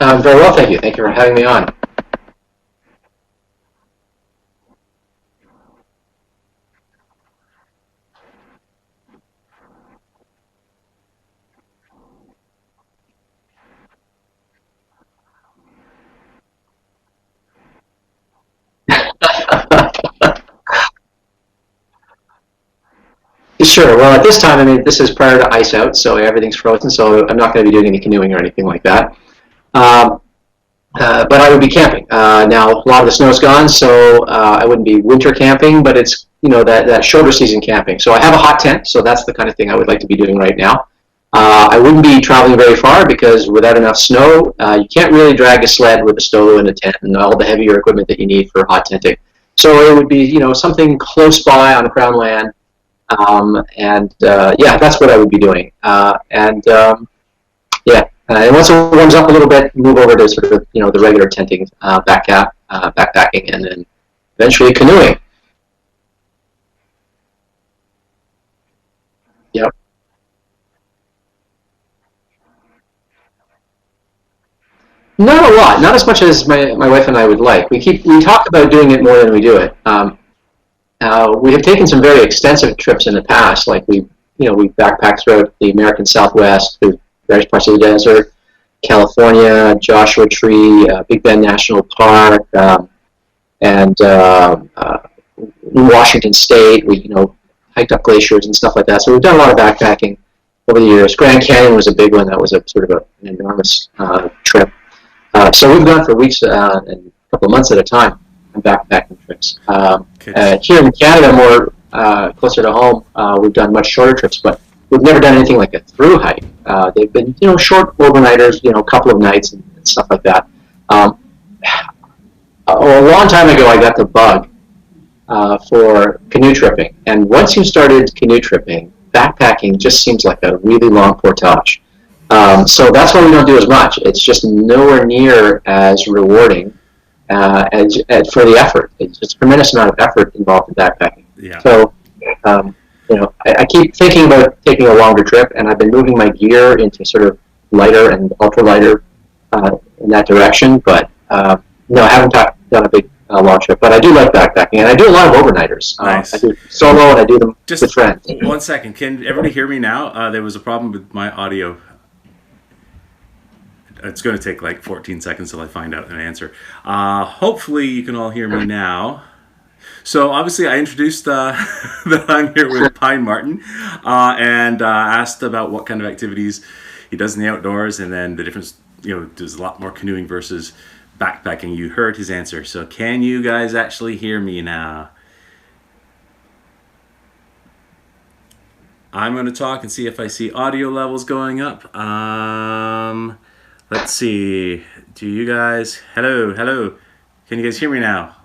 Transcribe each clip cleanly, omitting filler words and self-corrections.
Very well, thank you. Thank you for having me on. Sure. Well, at this time, I mean, this is prior to ice out, so everything's frozen, so I'm not going to be doing any canoeing or anything like that. Um, but I would be camping. Now, a lot of the snow's gone, so I wouldn't be winter camping, but it's, that shorter season camping. So I have a hot tent, so that's the kind of thing I would like to be doing right now. I wouldn't be traveling very far because without enough snow, you can't really drag a sled with a stove and a tent and all the heavier equipment that you need for hot tenting. So it would be, something close by on Crown land. Yeah, that's what I would be doing. And once it warms up a little bit, move over to sort of, the regular tenting, backpacking, and then eventually canoeing. Yep. Not a lot, not as much as my wife and I would like. We talk about doing it more than we do it. We have taken some very extensive trips in the past, like we backpacked throughout the American Southwest, through various parts of the desert, California, Joshua Tree, Big Bend National Park, and Washington State. We hiked up glaciers and stuff like that. So we've done a lot of backpacking over the years. Grand Canyon was a big one. That was a sort of an enormous trip. So we've gone for weeks and a couple of months at a time on backpacking trips. Here in Canada, more closer to home, we've done much shorter trips, but we've never done anything like a through hike. They've been short overnighters, a couple of nights and stuff like that. A long time ago, I got the bug for canoe tripping, and once you started canoe tripping, backpacking just seems like a really long portage. So that's why we don't do as much. It's just nowhere near as rewarding for the effort. It's just a tremendous amount of effort involved in backpacking. Yeah. So, I keep thinking about taking a longer trip, and I've been moving my gear into sort of lighter and ultralighter in that direction. But no, I haven't done a big long trip. But I do like backpacking, and I do a lot of overnighters. Nice. I do solo, and I do them with friends. 1 second. Can everybody hear me now? There was a problem with my audio. It's going to take like 14 seconds till I find out an answer. Hopefully you can all hear me now. So obviously I introduced that I'm here with PineMartyn and asked about what kind of activities he does in the outdoors, and then the difference, does a lot more canoeing versus backpacking. You heard his answer. So can you guys actually hear me now? I'm going to talk and see if I see audio levels going up. Let's see. Do you guys... Hello. Can you guys hear me now?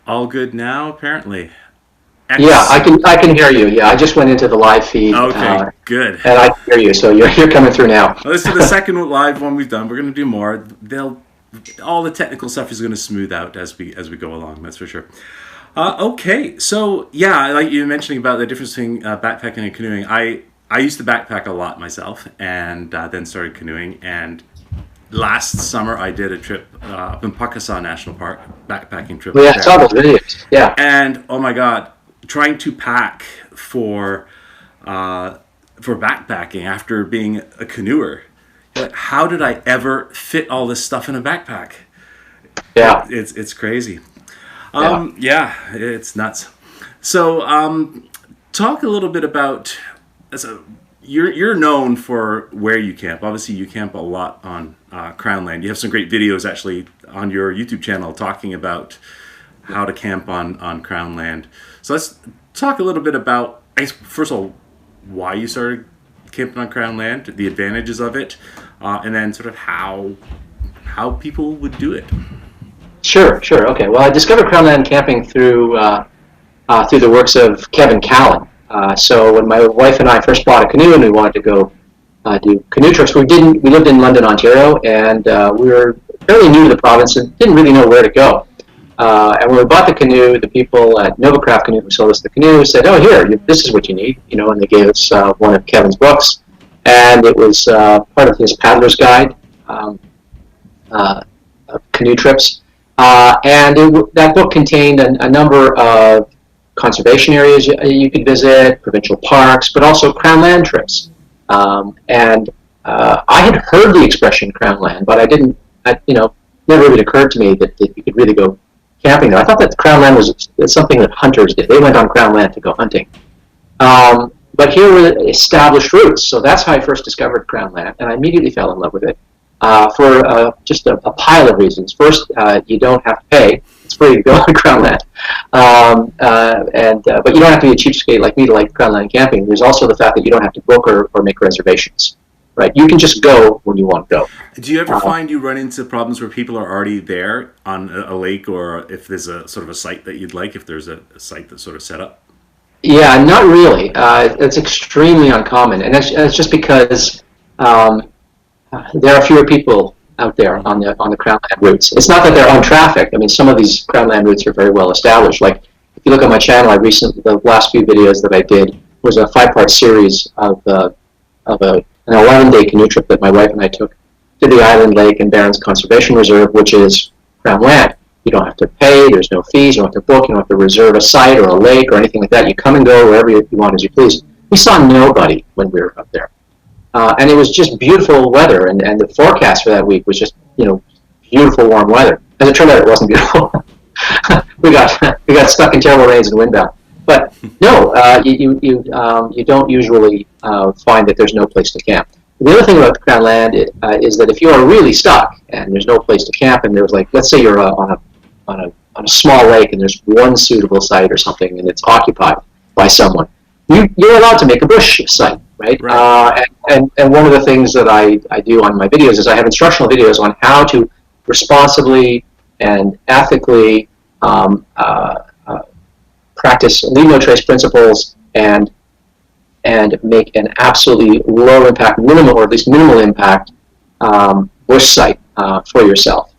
All good now, apparently. Excellent. Yeah, I can hear you. Yeah, I just went into the live feed. Okay, good. And I can hear you, so you're coming through now. Well, this is the second live one we've done. We're going to do more. All the technical stuff is going to smooth out as we go along. That's for sure. Okay, so yeah, like you were mentioning about the difference between backpacking and canoeing. I used to backpack a lot myself, and then started canoeing. And last summer, I did a trip up in Pakasaw National Park, backpacking trip. Well, yeah, I saw those videos. Yeah. And oh my God, trying to pack for backpacking after being a canoeer, like, how did I ever fit all this stuff in a backpack? Yeah, it's crazy. Yeah, it's nuts. So, talk a little bit about. So you're known for where you camp. Obviously, you camp a lot on Crown land. You have some great videos actually on your YouTube channel talking about how to camp on Crown land. So let's talk a little bit about, I guess, first of all, why you started camping on Crown land, the advantages of it, and then sort of how people would do it. Sure. Okay. Well, I discovered Crown land camping through the works of Kevin Callan. So when my wife and I first bought a canoe and we wanted to go do canoe trips, we lived in London, Ontario, and we were fairly new to the province and didn't really know where to go. And when we bought the canoe, the people at Novacraft Canoe who sold us the canoe said, "Oh, here, this is what you need," and they gave us one of Kevin's books, and it was part of his paddler's guide. canoe trips. That book contained a number of conservation areas you could visit, provincial parks, but also Crown land trips. I had heard the expression Crown land, but I didn't, never really occurred to me that you could really go camping there. I thought that Crown land was something that hunters did. They went on Crown land to go hunting. But here were established routes, so that's how I first discovered Crown land, and I immediately fell in love with it for just a pile of reasons. First, you don't have to pay; it's free to go on Crown land, but you don't have to be a cheapskate like me to like Crown land camping. There's also the fact that you don't have to book or make reservations. Right, you can just go when you want to go. Do you ever find you run into problems where people are already there on a lake, or if there's a sort of a site that you'd like, if there's a site that's sort of set up? Yeah, not really. It's extremely uncommon, and it's just because there are fewer people out there on the Crown land routes. It's not that they're untrafficked. I mean, some of these Crown land routes are very well established. Like if you look at my channel, the last few videos that I did was a 5-part series of an 11-day canoe trip that my wife and I took to the Island Lake and Barrens Conservation Reserve, which is Crown land. You don't have to pay, there's no fees, you don't have to book, you don't have to reserve a site or a lake or anything like that. You come and go wherever you want as you please. We saw nobody when we were up there. And it was just beautiful weather, and the forecast for that week was just, beautiful warm weather. As it turned out, it wasn't beautiful. we got stuck in terrible rains and windbound. But no, you don't usually find that there's no place to camp. The other thing about the Crown land is that if you are really stuck and there's no place to camp, and there's let's say you're on a small lake and there's one suitable site or something and it's occupied by someone, you're allowed to make a bush site, right? And one of the things that I do on my videos is I have instructional videos on how to responsibly and ethically practice leave no trace principles and make an absolutely low impact, minimal or at least minimal impact bush site for yourself.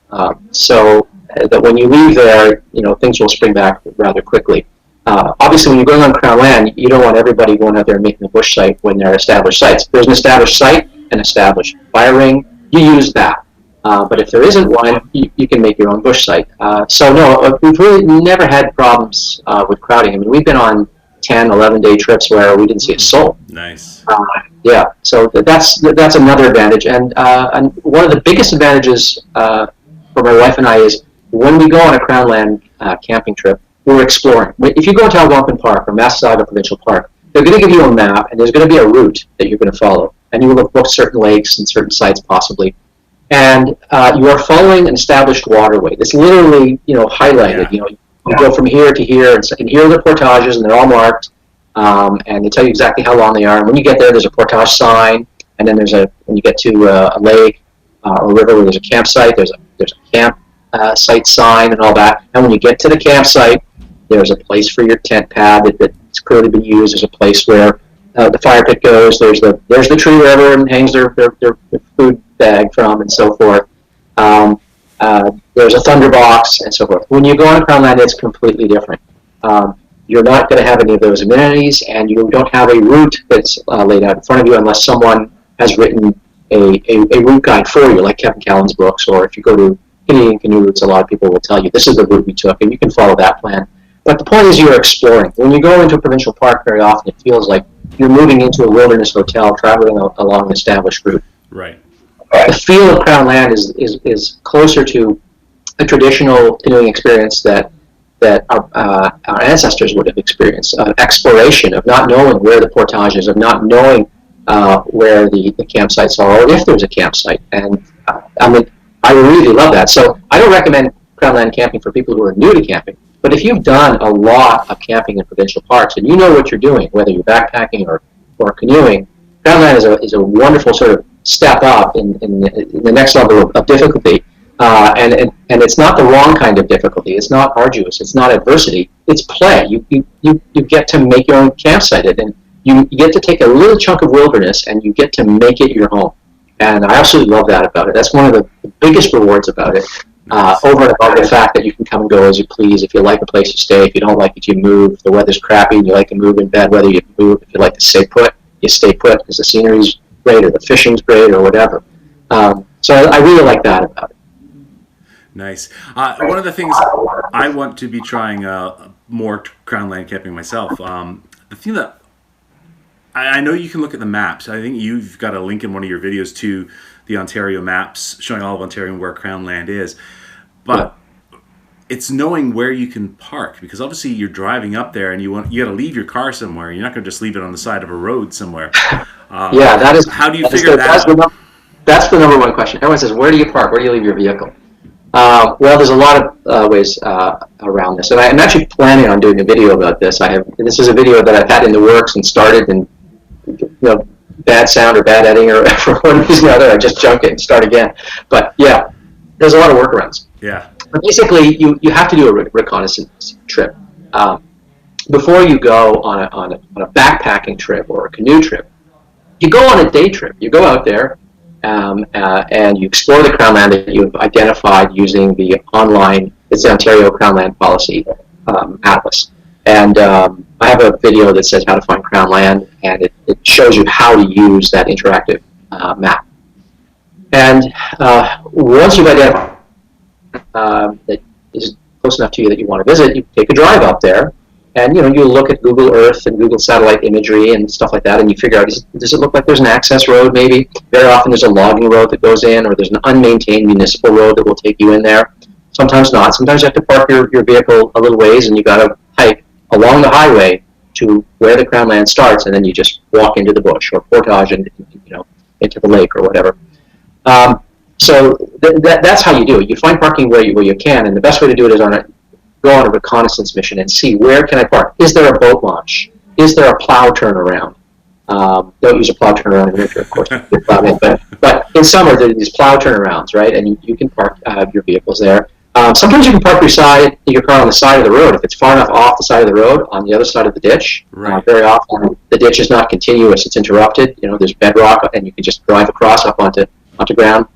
So that when you leave there, things will spring back rather quickly. Obviously, when you're going on Crown land, you don't want everybody going out there and making a bush site when they're established sites. If there's an established site, an established fire ring, you use that. But if there isn't one, you can make your own bush site. So no, we've really never had problems with crowding. I mean, we've been on 10, 11-day trips where we didn't see a soul. Nice. Yeah, so that's another advantage. And one of the biggest advantages for my wife and I is when we go on a Crown land camping trip, we're exploring. If you go to Algonquin Park or Massasauga Provincial Park, they're going to give you a map, and there's going to be a route that you're going to follow. And you will have booked certain lakes and certain sites possibly. And you are following an established waterway. It's literally, highlighted. Yeah. You go from here to here, and here are the portages, and they're all marked, and they tell you exactly how long they are. And when you get there, there's a portage sign, and then when you get to a lake or river where there's a campsite, there's a camp site sign and all that. And when you get to the campsite, there's a place for your tent pad that's clearly been used. There's a place where the fire pit goes. There's the tree where everyone hangs their food bag from, and so forth. There's a thunderbox and so forth. When you go on Crown land, it's completely different. You're not going to have any of those amenities, and you don't have a route that's laid out in front of you unless someone has written a route guide for you, like Kevin Callan's books, or if you go to Canadian Canoe Routes, a lot of people will tell you this is the route we took, and you can follow that plan. But the point is you're exploring. When you go into a provincial park, very often it feels like you're moving into a wilderness hotel, traveling along an established route. Right. The feel of Crown land is closer to a traditional canoeing experience that our ancestors would have experienced, of exploration, of not knowing where the portage is, of not knowing where the campsites are, or if there's a campsite. And I really love that. So I don't recommend Crown land camping for people who are new to camping. But if you've done a lot of camping in provincial parks and you know what you're doing, whether you're backpacking or canoeing, Crown land is a wonderful sort of step up in the next level of difficulty. And it's not the wrong kind of difficulty. It's not arduous. It's not adversity. It's play. You get to make your own campsite, and you get to take a little chunk of wilderness and you get to make it your home. And I absolutely love that about it. That's one of the biggest rewards about it. Over and above the fact that you can come and go as you please. If you like a place, you stay. If you don't like it, you move. If the weather's crappy and you like to move in bed, whether you move. If you like to stay put, you stay put because the scenery's great or the fishing's great or whatever. So I really like that about it. Nice. One of the things I want to be trying more crown land camping myself. The thing that I know you can look at the maps. I think you've got a link in one of your videos to the Ontario maps showing all of Ontario and where crown land is. But it's knowing where you can park, because obviously you're driving up there and you got to leave your car somewhere. You're not going to just leave it on the side of a road somewhere. Yeah, that is. How do you figure that out? That's the number one question. Everyone says, "Where do you park? Where do you leave your vehicle?" Well, there's a lot of ways around this, and I'm actually planning on doing a video about this. This is a video that I've had in the works and started, and bad sound or bad editing or for one reason or other, I just junk it and start again. But yeah, there's a lot of workarounds. Yeah. But basically, you have to do a reconnaissance trip before you go on a backpacking trip or a canoe trip. You go on a day trip. You go out there and you explore the crown land that you've identified using the Ontario Crown Land Policy Atlas. And I have a video that says how to find crown land, and it shows you how to use that interactive map. And once you've identified that is close enough to you that you want to visit, you take a drive out there, and you look at Google Earth and Google satellite imagery and stuff like that, and you figure out, does it look like there's an access road maybe? Very often there's a logging road that goes in, or there's an unmaintained municipal road that will take you in there. Sometimes not. Sometimes you have to park your vehicle a little ways, and you got to hike along the highway to where the crown land starts, and then you just walk into the bush or portage and into the lake or whatever. So that's how you do it. You find parking where you can, and the best way to do it is go on a reconnaissance mission and see, where can I park? Is there a boat launch? Is there a plow turnaround? Don't use a plow turnaround in winter, of course. But in summer, there are these plow turnarounds, right? And you can park your vehicles there. Sometimes you can park your car on the side of the road if it's far enough off the side of the road on the other side of the ditch. Right. Very often the ditch is not continuous; it's interrupted. There's bedrock, and you can just drive across up onto ground.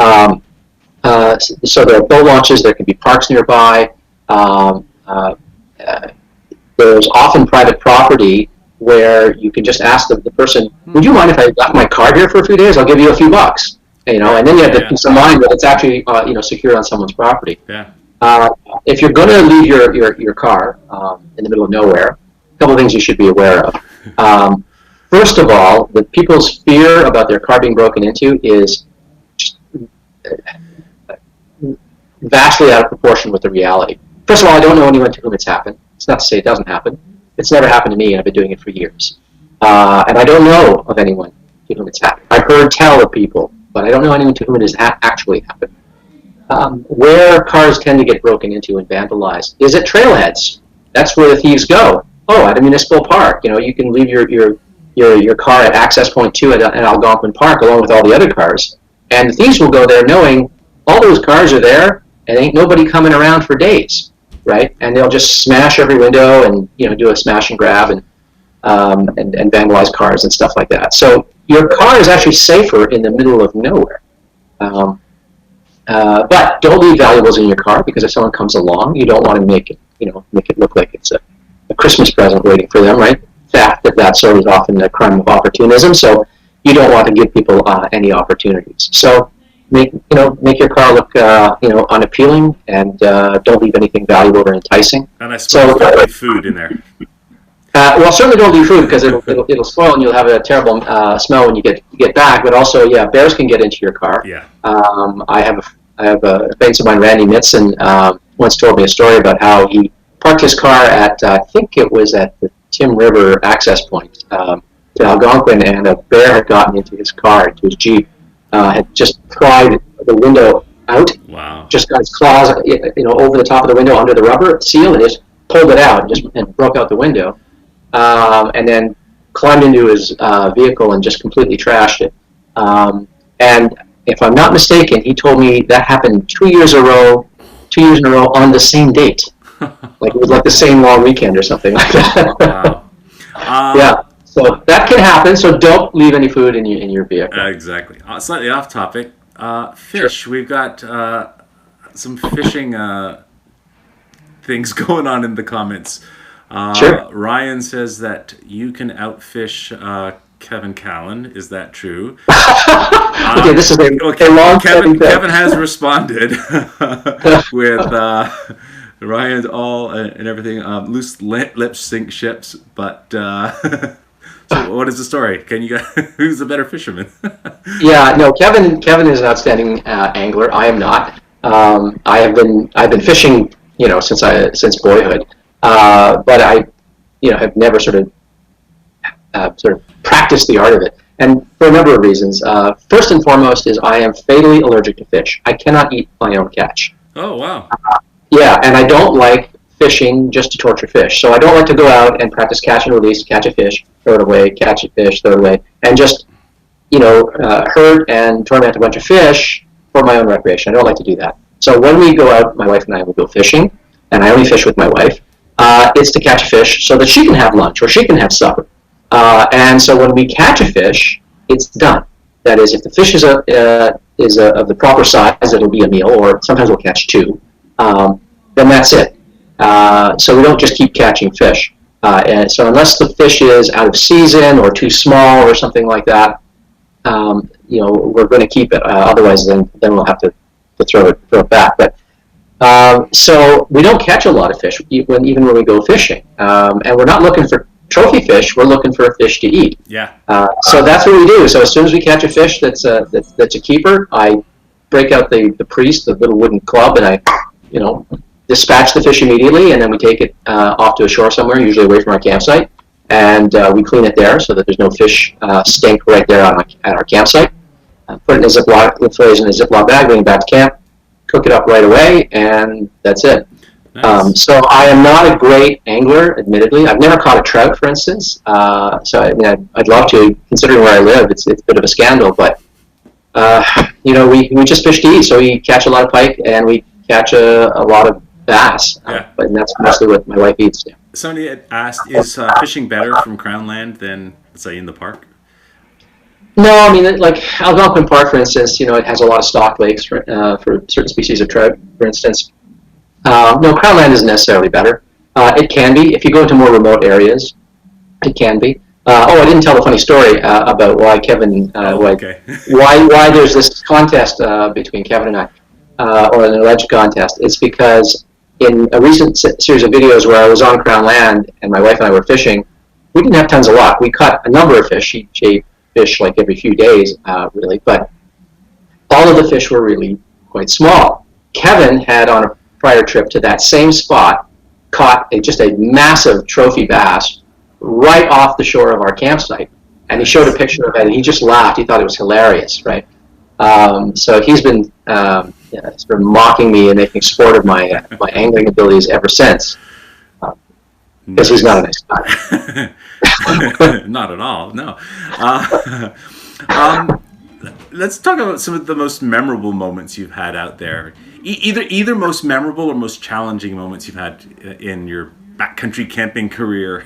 So there are boat launches. There can be parks nearby. There's often private property where you can just ask the person, "Would you mind if I left my car here for a few days? I'll give you a few bucks." And then you have the peace of mind that it's actually secure on someone's property. Yeah. If you're going to leave your car in the middle of nowhere, a couple of things you should be aware of. First of all, the people's fear about their car being broken into is vastly out of proportion with the reality. First of all, I don't know anyone to whom it's happened. It's not to say it doesn't happen. It's never happened to me, and I've been doing it for years. And I don't know of anyone to whom it's happened. I've heard tell of people, but I don't know anyone to whom it has actually happened. Where cars tend to get broken into and vandalized is at trailheads. That's where the thieves go. Oh, at a municipal park, you can leave your car at access point 2 at Algonquin Park along with all the other cars, and the thieves will go there knowing all those cars are there and ain't nobody coming around for days, right? And they'll just smash every window and do a smash and grab and vandalize cars and stuff like that. So your car is actually safer in the middle of nowhere. But don't leave valuables in your car, because if someone comes along, you don't want to make it look like it's a Christmas present waiting for them, right? That sort is often a crime of opportunism. So you don't want to give people any opportunities. So make your car look unappealing, and don't leave anything valuable or enticing. And I suppose don't leave food in there. Well, certainly don't leave food, because it'll spoil and you'll have a terrible smell when you get back. But also, bears can get into your car. Yeah. I have a acquaintance of mine, Randy Mitson, once told me a story about how he parked his car at, I think it was at the Tim River access point to Algonquin, and a bear had gotten into his car, into his Jeep, had just pried the window out. Wow. Just got his claws, over the top of the window under the rubber seal, and just pulled it out and broke out the window, and then climbed into his vehicle and just completely trashed it. And if I'm not mistaken, he told me that happened 2 years in a row on the same date. Like it was like the same long weekend or something like that. Wow. Yeah. So that can happen. So don't leave any food in your vehicle. Exactly. Slightly off topic. Fish. Sure. We've got some fishing things going on in the comments. Sure. Ryan says that you can outfish Kevin Callan. Is that true? Okay, this is a long Kevin has responded with Ryan's all and everything. Loose lip sink ships, but so what is the story? Can you guys? Who's the better fisherman? Yeah, no, Kevin is an outstanding angler. I am not. I've been fishing, since boyhood, but I, have never sort of practiced the art of it, and for a number of reasons. First and foremost is I am fatally allergic to fish. I cannot eat my own catch. Oh, wow. Yeah, and I don't like fishing just to torture fish. So I don't like to go out and practice catch and release, catch a fish, throw it away, catch a fish, throw it away, and just, hurt and torment a bunch of fish for my own recreation. I don't like to do that. So when we go out, my wife and I will go fishing, and I only fish with my wife. It's to catch a fish so that she can have lunch or she can have supper. And so when we catch a fish, it's done. That is, if the fish is of the proper size, it'll be a meal, or sometimes we'll catch two. Then that's it. So we don't just keep catching fish. And so unless the fish is out of season or too small or something like that, we're going to keep it. Otherwise, then we'll have to throw it back. But so we don't catch a lot of fish even when we go fishing, and we're not looking for trophy fish. We're looking for a fish to eat. Yeah. So that's what we do. So as soon as we catch a fish that's a keeper, I break out the priest, the little wooden club, and I dispatch the fish immediately, and then we take it off to a shore somewhere, usually away from our campsite, and we clean it there so that there's no fish stink right there at our campsite. Put it in a Ziploc, fillet in a Ziploc bag, bring it back to camp, cook it up right away, and that's it. Nice. So I am not a great angler, admittedly. I've never caught a trout, for instance. So I'd love to, considering where I live. It's a bit of a scandal, but we just fish to eat. So we catch a lot of pike and we catch a lot of bass. Yeah. But that's mostly what my wife eats. Yeah. Somebody had asked, is fishing better from Crown Land than, say, in the park? No, I mean, like Algonquin Park, for instance, it has a lot of stock lakes for certain species of trout, for instance. No, Crown Land isn't necessarily better. It can be. If you go into more remote areas, it can be. I didn't tell the funny story about why Kevin, why there's this contest between Kevin and I, or an alleged contest. It's because in a recent series of videos where I was on Crown Land and my wife and I were fishing, we didn't have tons of luck. We caught a number of fish. She ate fish like every few days, really, but all of the fish were really quite small. Kevin had, on a prior trip to that same spot, caught just a massive trophy bass right off the shore of our campsite, and he showed a picture of it, and he just laughed. He thought it was hilarious, right? So he's been mocking me and making sport of my angling abilities ever since, because he's not a nice guy. Not at all, no. Let's talk about some of the most memorable moments you've had out there. Either most memorable or most challenging moments you've had in your backcountry camping career.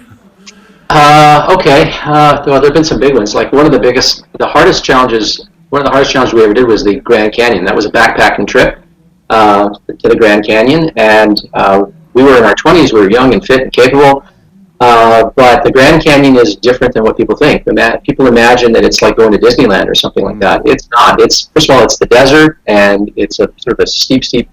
Okay. Well, there have been some big ones. Like one of the hardest challenges we ever did was the Grand Canyon. That was a backpacking trip to the Grand Canyon, and we were in our 20s. We were young and fit and capable. But the Grand Canyon is different than what people think. People imagine that it's like going to Disneyland or something like that. It's not. First of all, it's the desert, and it's a sort of a steep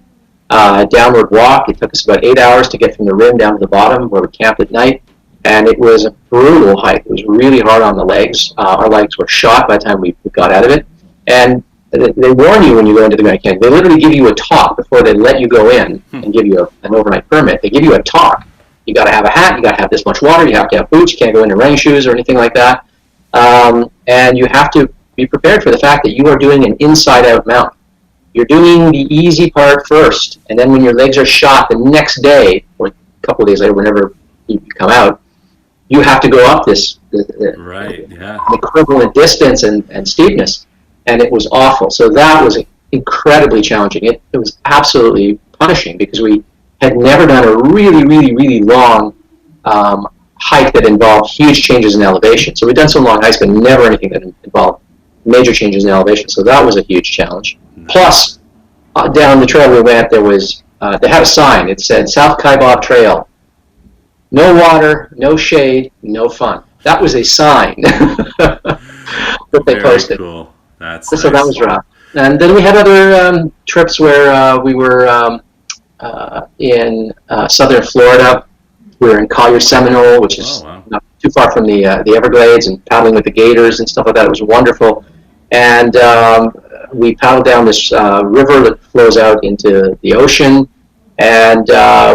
downward walk. It took us about 8 hours to get from the rim down to the bottom where we camped at night, and it was a brutal hike. It was really hard on the legs. Our legs were shot by the time we got out of it. And they warn you when you go into the Grand Canyon. They literally give you a talk before they let you go in and give you an overnight permit. They give you a talk. You got to have a hat. You got to have this much water. You have to have boots. You can't go in running shoes or anything like that. And you have to be prepared for the fact that you are doing an inside-out mountain. You're doing the easy part first, and then when your legs are shot the next day or a couple of days later, whenever you come out, you have to go up this equivalent distance and steepness, and it was awful. So that was incredibly challenging. It was absolutely punishing because we had never done a really, really, really long hike that involved huge changes in elevation. So we'd done some long hikes, but never anything that involved major changes in elevation. So that was a huge challenge. Plus, down the trail we went, there was they had a sign. It said South Kaibab Trail. No water, no shade, no fun. that was a sign that they Very posted. cool. That's So nice. that was rough. And then we had other trips where we were in southern Florida. We were in Collier Seminole, which is Oh, wow. not too far from the Everglades, and paddling with the gators and stuff like that. It was wonderful. And we paddled down this river that flows out into the ocean, and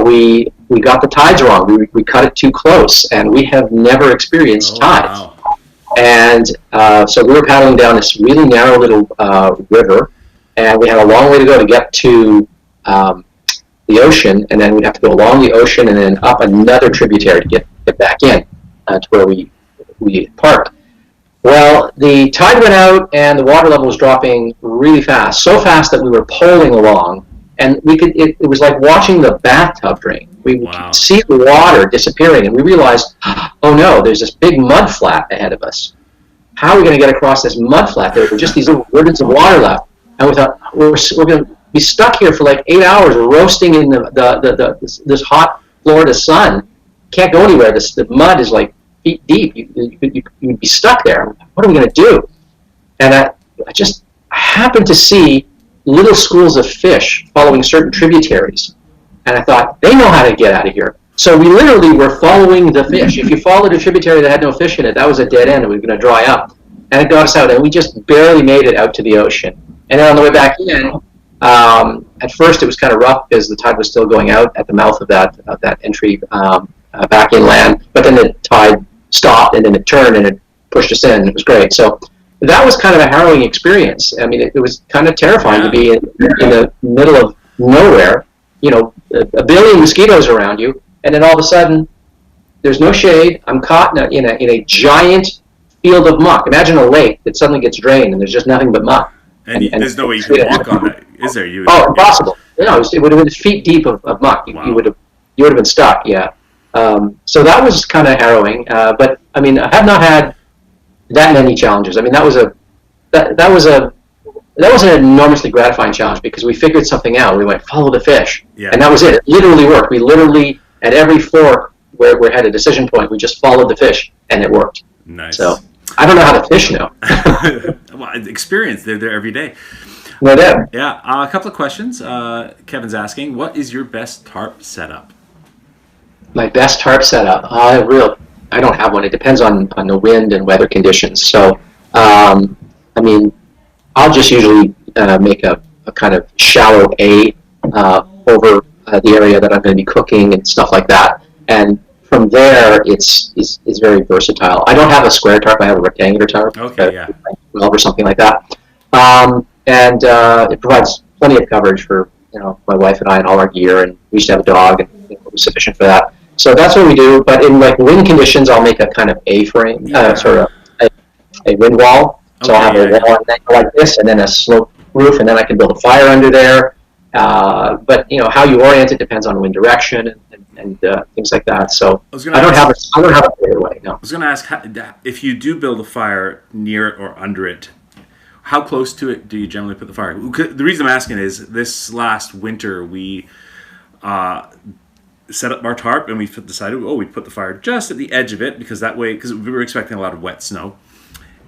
we got the tides wrong. We cut it too close, and we have never experienced tides. Wow. And so we were paddling down this really narrow little river, and we had a long way to go to get to the ocean, and then we'd have to go along the ocean and then up another tributary to get back in to where we parked. Well, the tide went out, and the water level was dropping really fast, so fast that we were poling along, and we could. It was like watching the bathtub drain. We Wow. could see the water disappearing, and we realized, oh no, there's this big mud flat ahead of us. How are we going to get across this mud flat? There were just these little ribbons of water left, and we thought we're going to be stuck here for like 8 hours, roasting in this hot Florida sun. Can't go anywhere. The mud is like feet deep. You'd be stuck there. What are we going to do? And I happened to see little schools of fish following certain tributaries. And I thought, they know how to get out of here. So we literally were following the fish. If you followed a tributary that had no fish in it, that was a dead end. It was going to dry up. And it got us out, and we just barely made it out to the ocean. And then on the way back in, at first it was kind of rough because the tide was still going out at the mouth of that entry back inland. But then the tide stopped, and then it turned, and it pushed us in. It was great. So that was kind of a harrowing experience. I mean, it was kind of terrifying to be in the middle of nowhere, you know, a billion mosquitoes around you, and then all of a sudden, there's no shade. I'm caught in a giant field of muck. Imagine a lake that suddenly gets drained, and there's just nothing but muck. And there's no way you can walk on that, is there? Impossible. No, it would have been feet deep of muck. Wow. You would have been stuck. Yeah. So that was kind of harrowing. But I mean, I have not had that many challenges. I mean, that was an enormously gratifying challenge because we figured something out. We went follow the fish, and that was it. It literally worked. We literally at every fork where we had a decision point, we just followed the fish, and it worked. Nice. So I don't know how the fish know. Well, experience. They're there every day. No doubt. Yeah. A couple of questions. Kevin's asking, what is your best tarp setup? My best tarp setup. I don't have one. It depends on the wind and weather conditions. So, I mean, I'll just usually make a kind of shallow A over the area that I'm going to be cooking and stuff like that. And from there, it's very versatile. I don't have a square tarp. I have a rectangular tarp. Okay, yeah. 12 or something like that. And it provides plenty of coverage for my wife and I and all our gear. And we used to have a dog, and it was sufficient for that. So that's what we do. But in like wind conditions, I'll make a kind of A-frame, sort of a wind wall. So I'll have a wall like this, and then a slope roof, and then I can build a fire under there. But how you orient it depends on wind direction and things like that. So I don't have a clear way. No. I was going to ask, if you do build a fire near it or under it, how close to it do you generally put the fire? The reason I'm asking is this last winter we set up our tarp and we decided we'd put the fire just at the edge of it because we were expecting a lot of wet snow,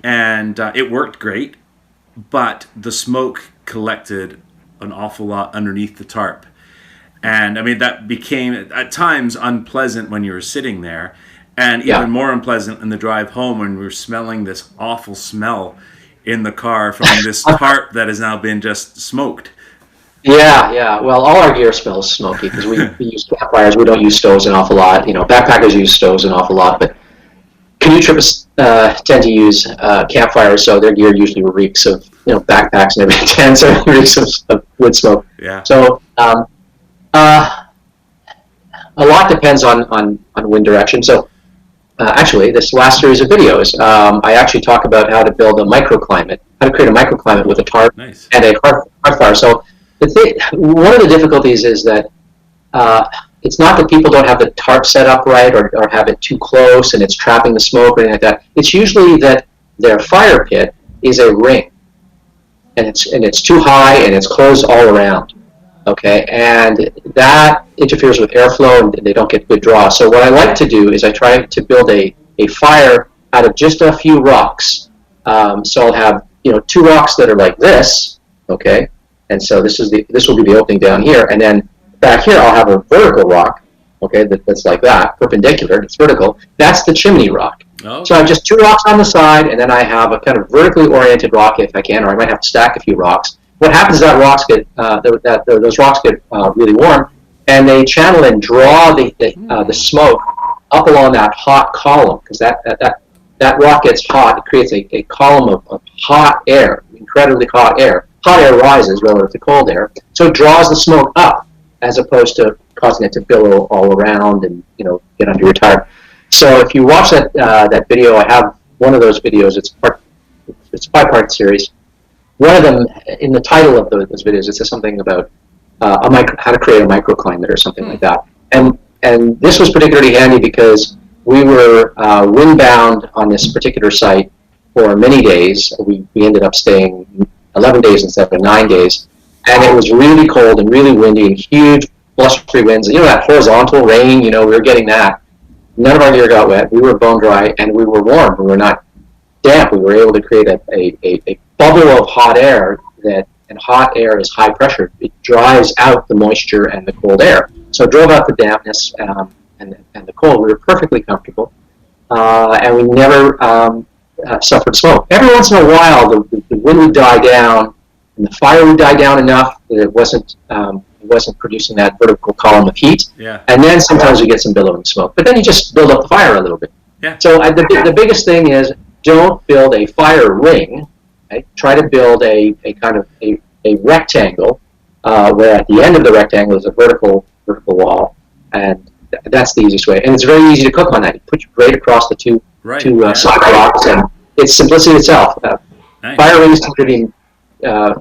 and it worked great, but the smoke collected an awful lot underneath the tarp. And I mean, that became at times unpleasant when you were sitting there, and even more unpleasant in the drive home when we were smelling this awful smell in the car from this tarp that has now been just smoked. Yeah. Well, all our gear smells smoky because we use campfires. We don't use stoves an awful lot. Backpackers use stoves an awful lot, but canoe trippers tend to use campfires, so their gear usually reeks of backpacks and everything. Tents or reeks of wood smoke. Yeah. So a lot depends on wind direction. So actually, this last series of videos, I actually talk about how to build a microclimate, how to create a microclimate with a tarp and a hearth fire. So one of the difficulties is that it's not that people don't have the tarp set up right or have it too close and it's trapping the smoke or anything like that. It's usually that their fire pit is a ring, and it's too high and it's closed all around. Okay, and that interferes with airflow and they don't get good draw. So what I like to do is I try to build a a fire out of just a few rocks. So I'll have, 2 rocks that are like this, okay, and so this will be the opening down here, and then back here I'll have a vertical rock, okay, that's like that, perpendicular, it's vertical. That's the chimney rock. Oh. So I have just 2 rocks on the side, and then I have a kind of vertically oriented rock if I can, or I might have to stack a few rocks. What happens is that those rocks get really warm, and they channel and draw the smoke up along that hot column, because that rock gets hot. It creates a column of hot air, incredibly hot air. Hot air rises relative to cold air, so it draws the smoke up as opposed to causing it to billow all around and get under your tire. So if you watch that video, I have one of those videos. It's a 5-part series. One of them, in the title of those videos, it says something about how to create a microclimate or something like that. And this was particularly handy because we were windbound on this particular site for many days. We ended up staying 11 days instead of 9 days. And it was really cold and really windy and huge blustery winds. That horizontal rain, we were getting that. None of our gear got wet. We were bone dry, and we were warm. We were not damp. We were able to create a bubble of hot air and hot air is high pressure. It drives out the moisture and the cold air. So it drove out the dampness and the cold. We were perfectly comfortable, and we never suffered smoke. Every once in a while, the wind would die down, and the fire would die down enough that it wasn't producing that vertical column of heat. Yeah. And then sometimes you get some billowing smoke. But then you just build up the fire a little bit. Yeah. So the biggest thing is don't build a fire ring. Right? Try to build a kind of a rectangle where at the end of the rectangle is a vertical wall, and that's the easiest way. And it's very easy to cook on that. You put your grate across the two side rocks, and it's simplicity itself. Nice. Fire rings tend to be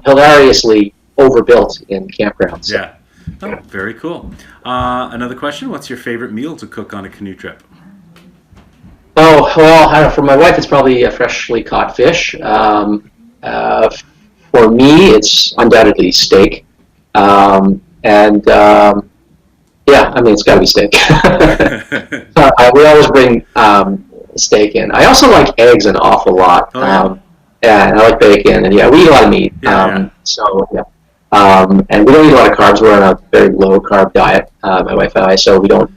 hilariously overbuilt in campgrounds. Yeah. Oh, very cool. Another question: what's your favorite meal to cook on a canoe trip? Oh, well, for my wife, it's probably a freshly caught fish. For me, it's undoubtedly steak. It's got to be steak. We always bring steak in. I also like eggs an awful lot. Oh, yeah. And I like bacon, and we eat a lot of meat. And we don't eat a lot of carbs. We're on a very low carb diet, my wife and I. So we don't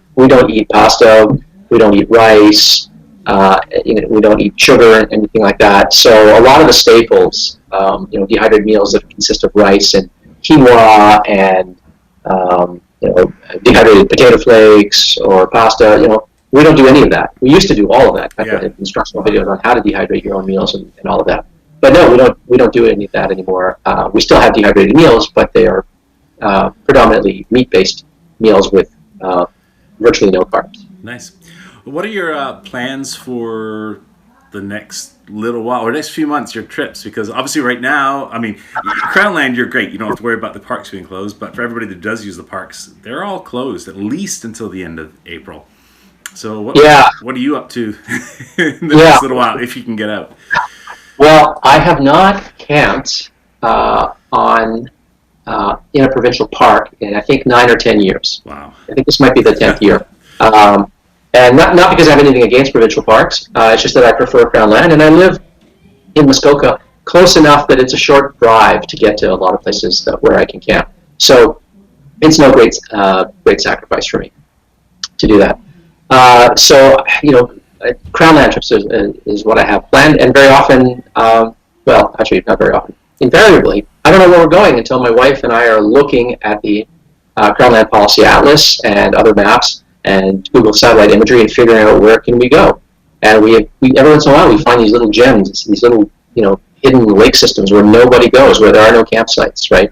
eat pasta. We don't eat rice. We don't eat sugar and anything like that. So a lot of the staples, dehydrated meals that consist of rice and quinoa and dehydrated potato flakes or pasta. We don't do any of that. We used to do all of that. I had instructional videos on how to dehydrate your own meals and all of that. But no, we don't do any of that anymore. We still have dehydrated meals, but they are predominantly meat-based meals with virtually no carbs. Nice. What are your plans for the next little while or next few months, your trips? Because obviously right now, Crownland, you're great. You don't have to worry about the parks being closed. But for everybody that does use the parks, they're all closed at least until the end of April. So what are you up to in the next little while, if you can get out? Well, I have not camped in a provincial park in, I think, 9 or 10 years. Wow. I think this might be the 10th year. And not because I have anything against provincial parks. It's just that I prefer Crownland, and I live in Muskoka, close enough that it's a short drive to get to a lot of places where I can camp. So it's no great sacrifice for me to do that. Crownland trips is what I have planned, and very often, actually not very often, invariably, I don't know where we're going until my wife and I are looking at the Crownland Policy Atlas and other maps and Google satellite imagery and figuring out where can we go. And we every once in a while we find these little gems, these little hidden lake systems where nobody goes, where there are no campsites, right?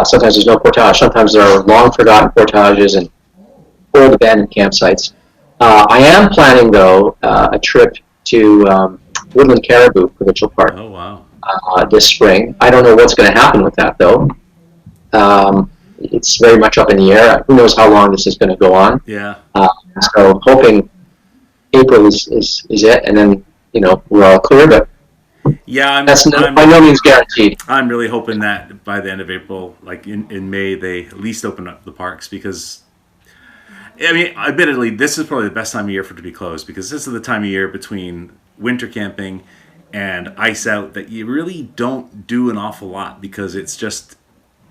Sometimes there's no portage. Sometimes there are long forgotten portages and old abandoned campsites. I am planning, though, a trip to Woodland Caribou Provincial Park. Oh, wow. This spring. I don't know what's going to happen with that, though. It's very much up in the air. Who knows how long this is going to go on? Yeah. So hoping April is it, and then we're all clear. But that's by no means guaranteed. I'm really hoping that by the end of April, like in May, they at least open up the parks, because I mean, admittedly, this is probably the best time of year for it to be closed because this is the time of year between winter camping and ice out that you really don't do an awful lot because it's just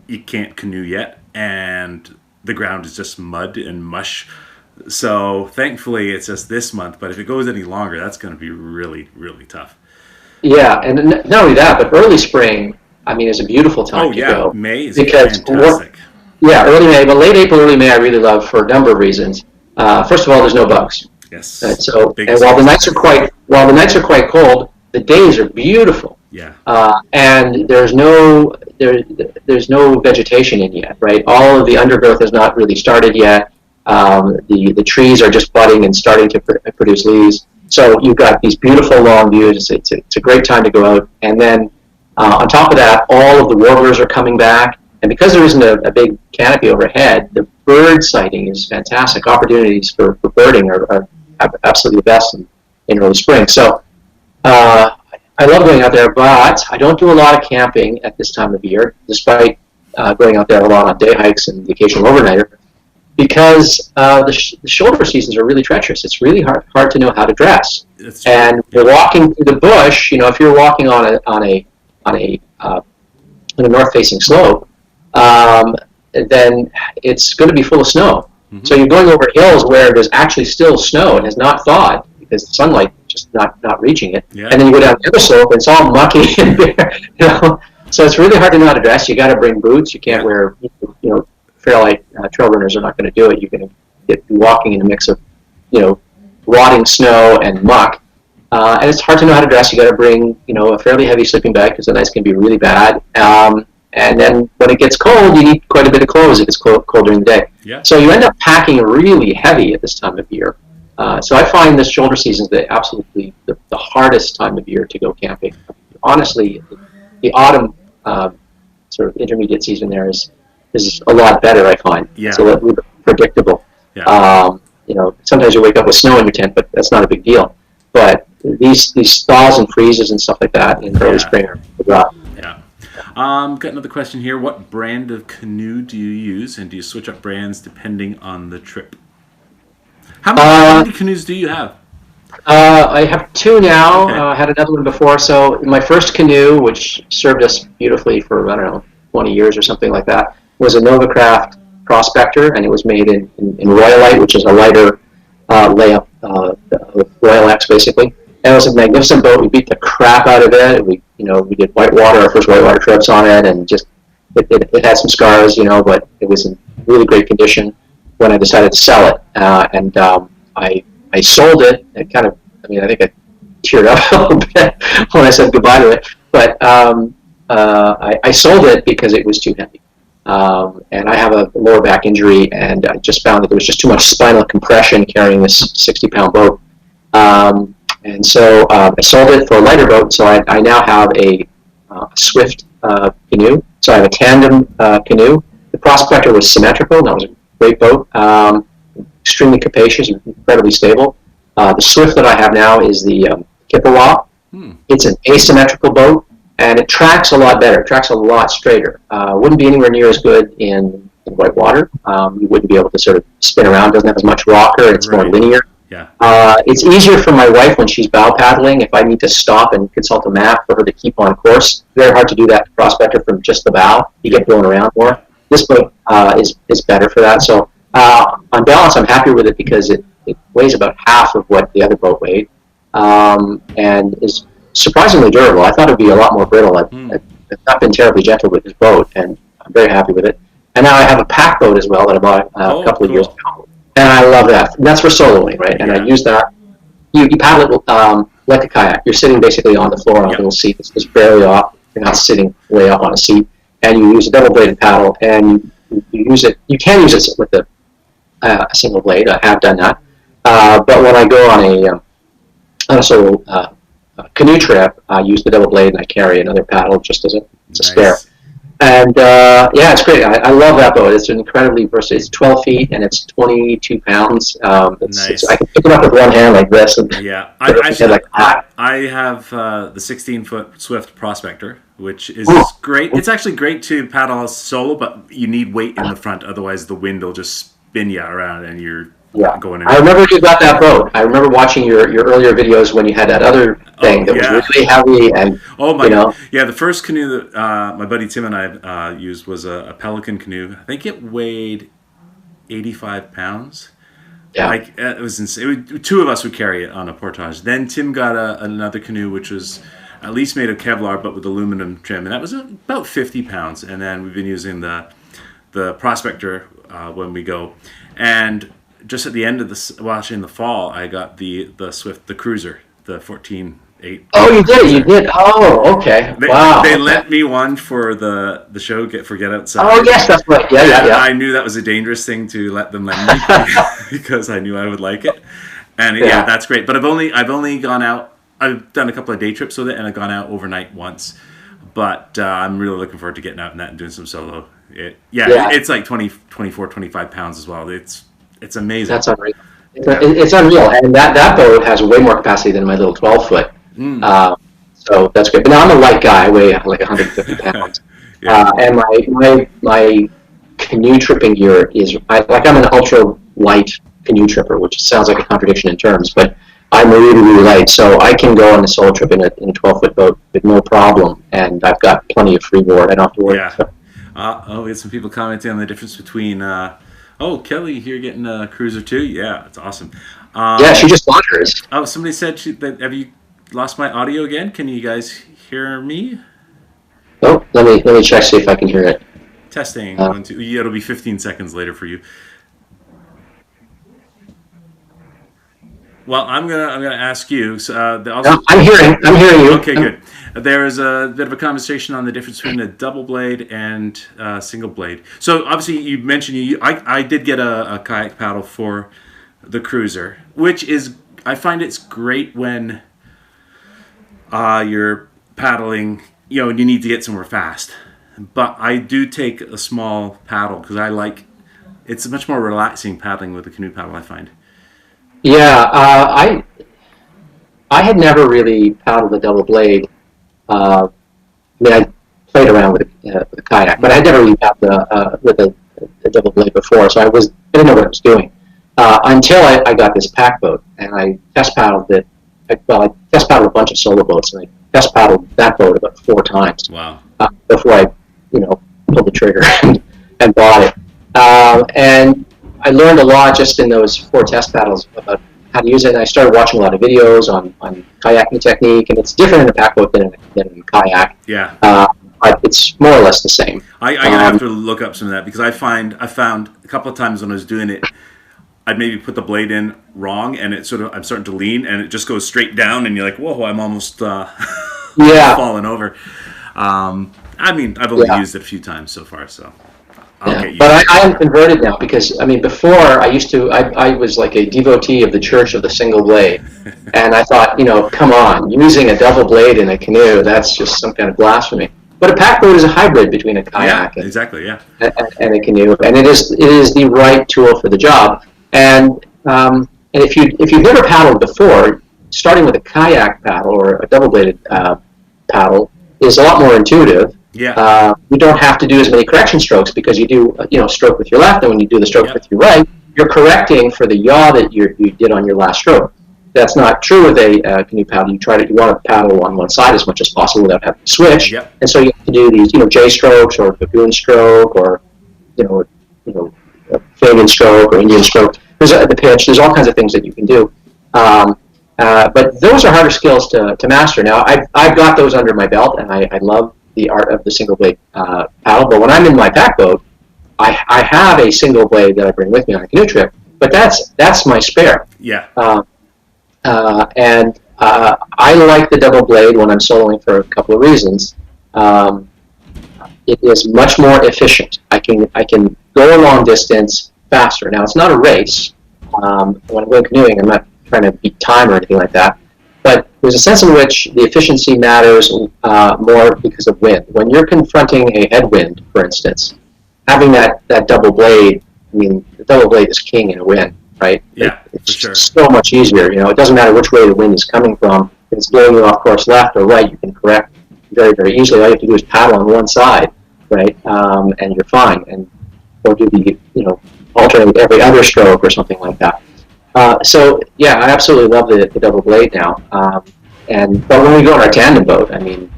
you can't canoe yet and the ground is just mud and mush. So thankfully it's just this month, but if it goes any longer, that's going to be really, really tough. Yeah, and not only that, but early spring, I mean, is a beautiful time to go. May is because fantastic. Early May, but late April, early May, I really love for a number of reasons. First of all, there's no bugs. Yes. And while the nights are quite cold, the days are beautiful. Yeah. And there's no vegetation in yet, right? All of the undergrowth has not really started yet. The trees are just budding and starting to produce leaves. So you've got these beautiful long views. It's a great time to go out. And then on top of that, all of the warblers are coming back. And because there isn't a big canopy overhead, the bird sighting is fantastic. Opportunities for birding are absolutely the best in early spring. So I love going out there, but I don't do a lot of camping at this time of year, despite going out there a lot on day hikes and the occasional overnighter, because the shoulder seasons are really treacherous. It's really hard to know how to dress. And you're walking through the bush. You know, if you're walking on a north-facing slope, then it's going to be full of snow. Mm-hmm. So you're going over hills where there's actually still snow and has not thawed because the sunlight just not reaching it. Yeah. And then you go down the other slope and it's all mucky and bare, you know. So it's really hard to know how to dress. You got to bring boots. You can't wear, trail runners are not going to do it. You're going to be walking in a mix of, rotting snow and muck. And it's hard to know how to dress. You got to bring, a fairly heavy sleeping bag because the nights can be really bad. And then when it gets cold, you need quite a bit of clothes if it's cold during the day. Yeah. So you end up packing really heavy at this time of year. So I find this shoulder season is absolutely the hardest time of year to go camping. Honestly, the autumn sort of intermediate season there is a lot better, I find. Yeah. It's a little predictable. Yeah. Sometimes you wake up with snow in your tent, but that's not a big deal. But these thaws and freezes and stuff like that in early spring are rough. Yeah. Got another question here. What brand of canoe do you use, and do you switch up brands depending on the trip? How many canoes do you have? I have two now. Okay. I had another one before. So my first canoe, which served us beautifully for, 20 years or something like that, was a Novacraft Prospector, and it was made in Royalite, which is a lighter layup of Royal X, basically. And it was a magnificent boat. We beat the crap out of it. We did whitewater, our first whitewater trips on it, and just it had some scars, but it was in really great condition when I decided to sell it. And I sold it. I think I teared up a little bit when I said goodbye to it. But I sold it because it was too heavy. And I have a lower back injury, and I just found that there was just too much spinal compression carrying this 60-pound boat. And so I sold it for a lighter boat, so I now have a Swift canoe. So I have a tandem canoe. The Prospector was symmetrical, and that was a great boat. Extremely capacious, incredibly stable. The Swift that I have now is the Kippawa. It's an asymmetrical boat, and it tracks a lot better. It tracks a lot straighter. Wouldn't be anywhere near as good in whitewater. You wouldn't be able to sort of spin around. Doesn't have as much rocker. It's more linear. Yeah. It's easier for my wife when she's bow paddling. If I need to stop and consult a map for her to keep on course, very hard to do that with Prospector from just the bow. You get blown around more. This boat is better for that. So on balance, I'm happy with it because it weighs about half of what the other boat weighed, and is surprisingly durable. I thought it would be a lot more brittle. I've not been terribly gentle with this boat, and I'm very happy with it. And now I have a pack boat as well that I bought a couple of years ago. And I love that. And that's for soloing, right? And I use that. You paddle it like a kayak. You're sitting basically on the floor on a little seat. It's just barely off. You're not sitting way up on a seat. And you use a double-bladed paddle, and you use it. You can use it with a single blade. I have done that. But when I go on a solo canoe trip, I use the double blade, and I carry another paddle just as a spare. And it's great. I love that boat. It's incredibly versatile. It's 12 feet and it's 22 pounds. Nice. I can pick it up with one hand like this. And I have the 16-foot Swift Prospector, which is great. It's actually great to paddle solo, but you need weight in the front. Otherwise, the wind will just spin you around and you're Yeah, going in. I remember you got that boat. I remember watching your earlier videos when you had that other thing that was really heavy and Yeah, the first canoe that my buddy Tim and I used was a Pelican canoe. I think it weighed 85 pounds. Yeah, Like it was insane. Two of us would carry it on a portage. Then Tim got another canoe which was at least made of Kevlar but with aluminum trim, and that was about 50 pounds. And then we've been using the Prospector when we go, and just at the end of actually in the fall, I got the Swift, the cruiser, the 14.8. Oh, you did. You did. Oh, okay. Wow. They lent me one for the show for Get Outside. Oh, yes, that's right. Yeah. I knew that was a dangerous thing to let them lend me because I knew I would like it. And that's great. But I've only gone out. I've done a couple of day trips with it, and I've gone out overnight once. But I'm really looking forward to getting out in that and doing some solo. It's like 24, 25 pounds as well. It's amazing. That's unreal. It's unreal, and that boat has way more capacity than my little 12-foot. So that's great. But now I'm a light guy. I weigh like 150 pounds. And my canoe tripping gear is I'm an ultra light canoe tripper, which sounds like a contradiction in terms, but I'm really, really light, so I can go on a solo trip in a 12-foot boat with no problem, and I've got plenty of freeboard. I don't have to worry. Yeah. We had some people commenting on the difference between. Kelly, you're getting a cruiser too? Yeah, it's awesome. She just bought hers. Oh, somebody said have you lost my audio again? Can you guys hear me? Oh, let me check, see if I can hear it. Testing. 1, 2. Yeah, it'll be 15 seconds later for you. Well, I'm gonna ask you. I'm hearing you. Okay, good. There is a bit of a conversation on the difference between a double blade and single blade. So obviously, you mentioned I did get a kayak paddle for the cruiser, which is I find it's great when you're paddling, and you need to get somewhere fast. But I do take a small paddle because it's much more relaxing paddling with a canoe paddle, I find. Yeah, I had never really paddled a double blade. I played around with a kayak, but I had never really paddled with a double blade before, so I didn't know what I was doing until I got this pack boat, and I test paddled it. I test paddled a bunch of solo boats, and I test paddled that boat about 4 times. Wow! Before I, pulled the trigger and bought it, and I learned a lot just in those 4 test paddles about how to use it. And I started watching a lot of videos on kayaking technique, and it's different in a pack boat than in a kayak. Yeah. But it's more or less the same. I'm gonna have to look up some of that because I found a couple of times when I was doing it, I'd maybe put the blade in wrong, and I'm starting to lean, and it just goes straight down, and you're like, whoa, I'm almost falling over. I've only used it a few times so far, so. But I am converted now because before I was like a devotee of the Church of the Single Blade, and I thought, come on, using a double blade in a canoe, that's just some kind of blasphemy. But a pack boat is a hybrid between a kayak and a canoe, and it is the right tool for the job. And if you've never paddled before, starting with a kayak paddle or a double bladed paddle is a lot more intuitive. Yeah. You don't have to do as many correction strokes because you do, stroke with your left, and when you do the stroke with your right, you're correcting for the yaw that you did on your last stroke. That's not true with a canoe paddle. You want to paddle on one side as much as possible without having to switch. Yep. And so you have to do these, J strokes or baboon stroke or, Fanian stroke or Indian stroke. There's the pitch. There's all kinds of things that you can do. But those are harder skills to master. Now, I've got those under my belt, and I love the art of the single blade paddle. But when I'm in my pack boat, I have a single blade that I bring with me on a canoe trip. But that's my spare. Yeah. And I like the double blade when I'm soloing for a couple of reasons. It is much more efficient. I can go a long distance faster. Now, it's not a race. When I'm going canoeing, I'm not trying to beat time or anything like that. But there's a sense in which the efficiency matters more because of wind. When you're confronting a headwind, for instance, having that double blade, the double blade is king in a wind, right? Yeah, it's for sure. So much easier. It doesn't matter which way the wind is coming from. If it's blowing you off course left or right, you can correct very, very easily. All you have to do is paddle on one side, right? And you're fine. Or do the alternate every other stroke or something like that. So yeah, I absolutely love the double blade now. But when we go on our tandem boat, I mean,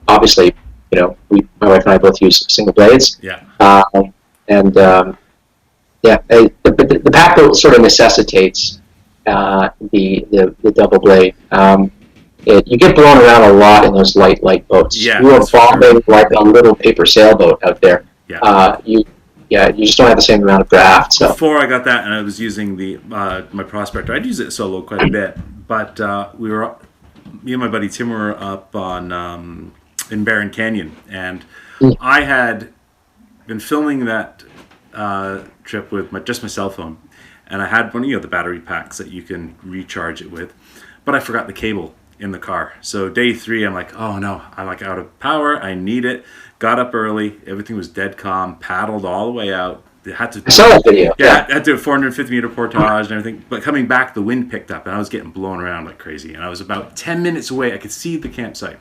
obviously, my wife and I both use single blades. Yeah. The pack boat sort of necessitates the double blade. You get blown around a lot in those light boats. Yeah, you are bobbing like a little paper sailboat out there. Yeah. You just don't have the same amount of draft. So before I got that, and I was using my Prospector, I'd use it solo quite a bit. But me and my buddy Tim were up on in Barron Canyon, and I had been filming that trip with just my cell phone, and I had one of the battery packs that you can recharge it with, but I forgot the cable in the car. So day 3, I'm like, oh no, I'm like out of power. I need it. Got up early. Everything was dead calm. Paddled all the way out. I saw that video. Yeah, I had to do a 450-meter portage and everything. But coming back, the wind picked up, and I was getting blown around like crazy. And I was about 10 minutes away. I could see the campsite.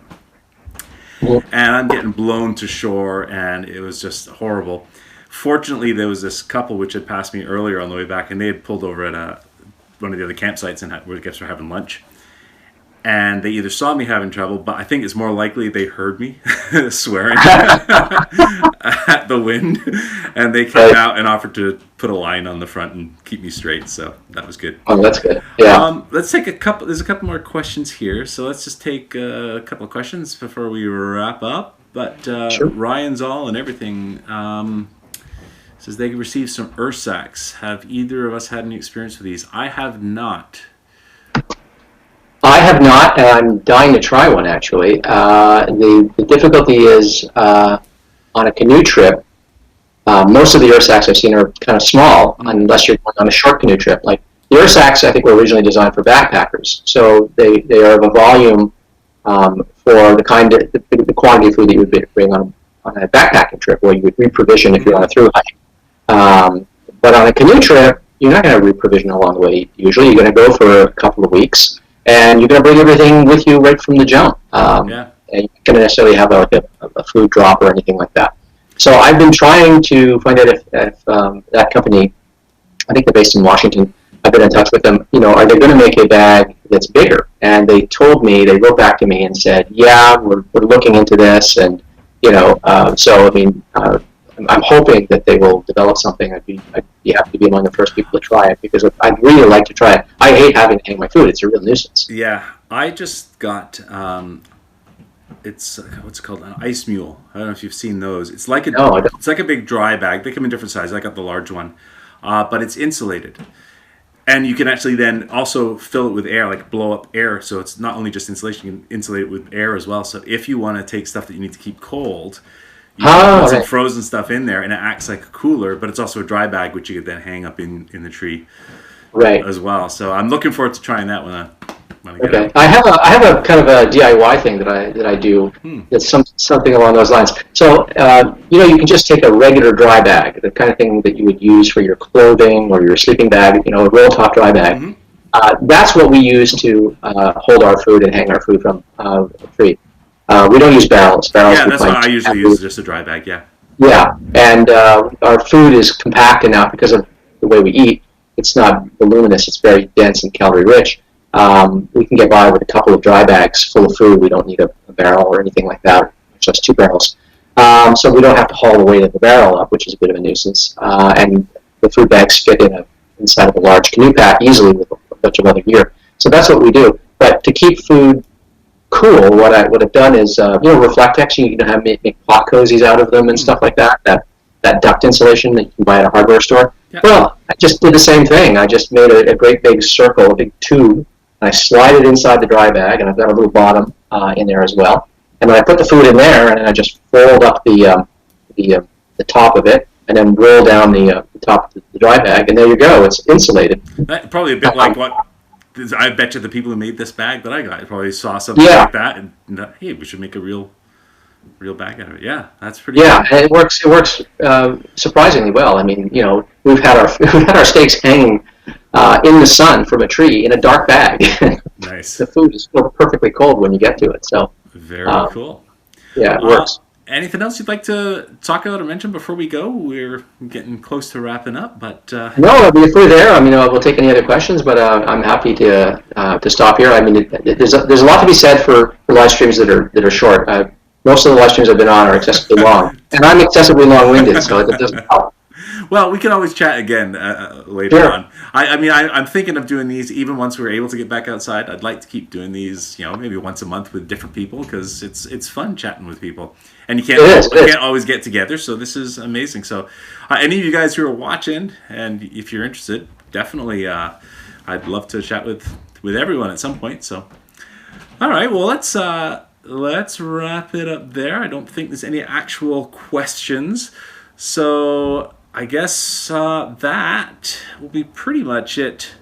And I'm getting blown to shore, and it was just horrible. Fortunately, there was this couple which had passed me earlier on the way back, and they had pulled over at one of the other campsites and I guess were having lunch. And they either saw me having trouble, but I think it's more likely they heard me swearing at the wind, and they came out and offered to put a line on the front and keep me straight. So that was good. Oh, that's good. Yeah. Let's take a couple. There's a couple more questions here, so let's just take a couple of questions before we wrap up. But Sure. Ryan's all and everything says they received some earth sacks. Have either of us had any experience with these? I have not. I have not, and I'm dying to try one, actually. The difficulty is on a canoe trip, most of the Ursacks I've seen are kind of small, unless you're going on a short canoe trip. Like the Ursacks, I think, were originally designed for backpackers, so they are of a volume for the quantity of food that you would bring on a backpacking trip, where you would reprovision if you're on a through hike. But on a canoe trip, you're not going to reprovision along the way. Usually, you're going to go for a couple of weeks. And you're going to bring everything with you right from the jump. And you're not going to necessarily have a food drop or anything like that. So I've been trying to find out if that company, I think they're based in Washington, I've been in touch with them, are they going to make a bag that's bigger? And they wrote back to me and said, yeah, we're looking into this. And, so, I mean, I'm hoping that they will develop something. I'd be happy to be among the first people to try it, because I'd really like to try it. I hate having to hang my food. It's a real nuisance. Yeah, I just got it's what's it called, an ice mule. I don't know if you've seen those. It's like it's like a big dry bag. They come in different sizes. I got the large one, but it's insulated, and you can actually then also fill it with air, like blow up air. So it's not only just insulation; you can insulate it with air as well. So if you want to take stuff that you need to keep cold, you can put some frozen stuff in there, and it acts like a cooler, but it's also a dry bag, which you could then hang up in the tree, as well. So I'm looking forward to trying that when I get out. I have a kind of a DIY thing that I do. That's something along those lines. So you can just take a regular dry bag, the kind of thing that you would use for your clothing or your sleeping bag, a roll top dry bag. Mm-hmm. That's what we use to hold our food and hang our food from the tree. We don't use barrels. Yeah, that's what I usually use, just a dry bag, yeah. Yeah, and our food is compact enough because of the way we eat. It's not voluminous, it's very dense and calorie rich. We can get by with a couple of dry bags full of food. We don't need a barrel or anything like that, just 2 barrels. So we don't have to haul the weight of the barrel up, which is a bit of a nuisance. And the food bags fit inside of a large canoe pack easily with a bunch of other gear. So that's what we do. But to keep food cool, what I've done is, Reflectex, you can make pot cozies out of them and stuff like that. That duct insulation that you can buy at a hardware store. Yep. Well, I just did the same thing. I just made a great big circle, a big tube, and I slide it inside the dry bag, and I've got a little bottom in there as well. And then I put the food in there, and I just fold up the top of it, and then roll down the top of the dry bag, and there you go. It's insulated. That's probably a bit like what I bet you the people who made this bag that I got probably saw something like that, and hey, we should make a real bag out of it. Yeah, that's pretty. Yeah, cool. And it works surprisingly well. I mean, we've had our steaks hanging in the sun from a tree in a dark bag. Nice. The food is still perfectly cold when you get to it. So very cool. Yeah, it works. anything else you'd like to talk about or mention before we go? We're getting close to wrapping up, but No, if we're there, we'll take any other questions. But I'm happy to stop here. There's a lot to be said for live streams that are short. Most of the live streams I've been on are excessively long, and I'm excessively long-winded, so it doesn't help. Well, we can always chat again later Sure. on. I'm thinking of doing these even once we're able to get back outside. I'd like to keep doing these, maybe once a month with different people, because it's fun chatting with people, and you can't always get together. So this is amazing. So any of you guys who are watching, and if you're interested, definitely, I'd love to chat with everyone at some point. So, all right, well let's wrap it up there. I don't think there's any actual questions. So I guess that will be pretty much it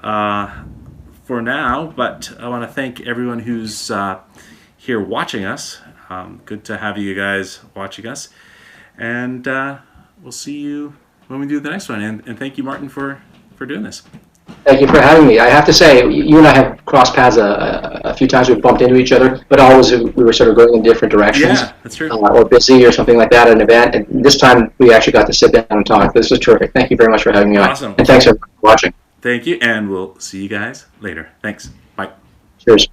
for now. But I want to thank everyone who's here watching us. Good to have you guys watching us. And we'll see you when we do the next one. And thank you, Martin, for doing this. Thank you for having me. I have to say, you and I have crossed paths a few times. We've bumped into each other, but always we were sort of going in different directions. Yeah, that's true. Or busy or something like that at an event. And this time we actually got to sit down and talk. This was terrific. Thank you very much for having me on. Awesome. And thanks everyone for watching. Thank you, and we'll see you guys later. Thanks. Bye. Cheers.